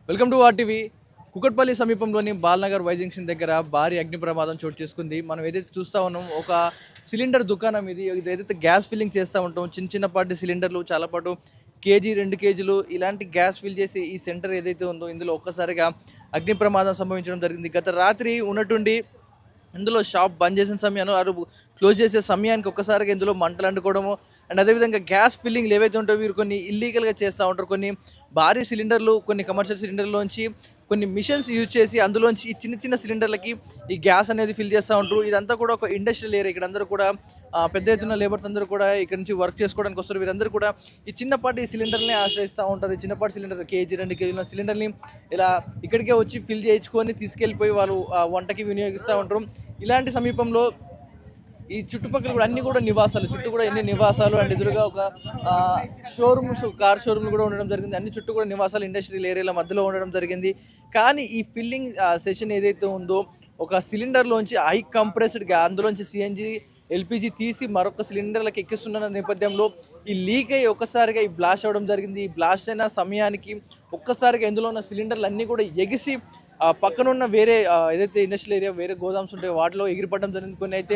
Welcome to RTV. Kukatpally సమీపంలోని Balnagar Y junction దగ్గర భారీ అగ్ని ప్రమాదం చోటు చేసుకుంది. మనం ఏదైతే చూస్తా ఉన్నాం ఒక సిలిండర్ దుకాణం ఇది. ఏదైతే గ్యాస్ ఫిల్లింగ్ చేస్తూ ఉంటాం, చిన్న చిన్నపాటి సిలిండర్లు చాలా పాటు కేజీ 2 కేజీలు ఇలాంటి గ్యాస్ ఫిల్ చేసి ఈ సెంటర్ ఏదైతే ఉందో ఇందులో ఒక్కసారిగా అగ్ని ప్రమాదం సంభవించడం జరిగింది. గత రాత్రి ఉన్నట్టుండి ఇందులో షాప్ బంద్ చేసిన సమయాన్ని క్లోజ్ చేసే సమయానికి ఒక్కసారిగా ఇందులో మంటలు అంటుకోవడము అండ్ అదేవిధంగా గ్యాస్ ఫిల్లింగ్లు ఏవైతే ఉంటాయో వీరు కొన్ని ఇల్లీగల్గా చేస్తూ ఉంటారు. కొన్ని భారీ సిలిండర్లు, కొన్ని కమర్షియల్ సిలిండర్లోంచి కొన్ని మిషన్స్ యూజ్ చేసి అందులోంచి ఈ చిన్న చిన్న సిలిండర్లకి ఈ గ్యాస్ అనేది ఫిల్ చేస్తూ ఉంటారు. ఇదంతా కూడా ఒక ఇండస్ట్రియల్ ఏరియా. ఇక్కడ అందరూ కూడా పెద్ద ఎత్తున లేబర్స్ అందరూ కూడా ఇక్కడ నుంచి వర్క్ చేసుకోవడానికి వస్తారు. వీరందరూ కూడా ఈ చిన్నపాటి సిలిండర్ని ఆశ్రయిస్తూ ఉంటారు. ఈ చిన్నపాటి సిలిండర్ కేజీ 2 కేజీల సిలిండర్ని ఇలా ఇక్కడికే వచ్చి ఫిల్ చేయించుకొని తీసుకెళ్ళిపోయి వాళ్ళు వంటకి వినియోగిస్తూ ఉంటారు. ఇలాంటి సమీపంలో ఈ చుట్టుపక్కల కూడా అన్ని కూడా నివాసాలు, చుట్టూ కూడా ఎన్ని నివాసాలు అండ్ ఎదురుగా ఒక షోరూమ్స్, కార్ షోరూమ్లు కూడా ఉండడం జరిగింది. అన్ని చుట్టూ కూడా నివాసాలు ఇండస్ట్రియల్ ఏరియాల మధ్యలో ఉండడం జరిగింది. కానీ ఈ ఫిల్లింగ్ సెషన్ ఏదైతే ఉందో ఒక సిలిండర్లోంచి హై కంప్రెస్డ్ అందులోంచి సిఎన్జి ఎల్పిజి తీసి మరొక సిలిండర్లకు ఎక్కిస్తున్న నేపథ్యంలో ఈ లీక్ అయ్యి ఒక్కసారిగా ఈ బ్లాస్ట్ అవ్వడం జరిగింది. ఈ బ్లాస్ట్ అయిన సమయానికి ఒక్కసారిగా ఇందులో ఉన్న సిలిండర్లు అన్నీ కూడా ఎగిసి పక్కనున్న వేరే ఏదైతే ఇండస్ట్రియల్ ఏరియా వేరే గోదామ్స్ ఉంటాయో వాటిలో ఎగిరిపడడం జరిగింది. కొన్ని అయితే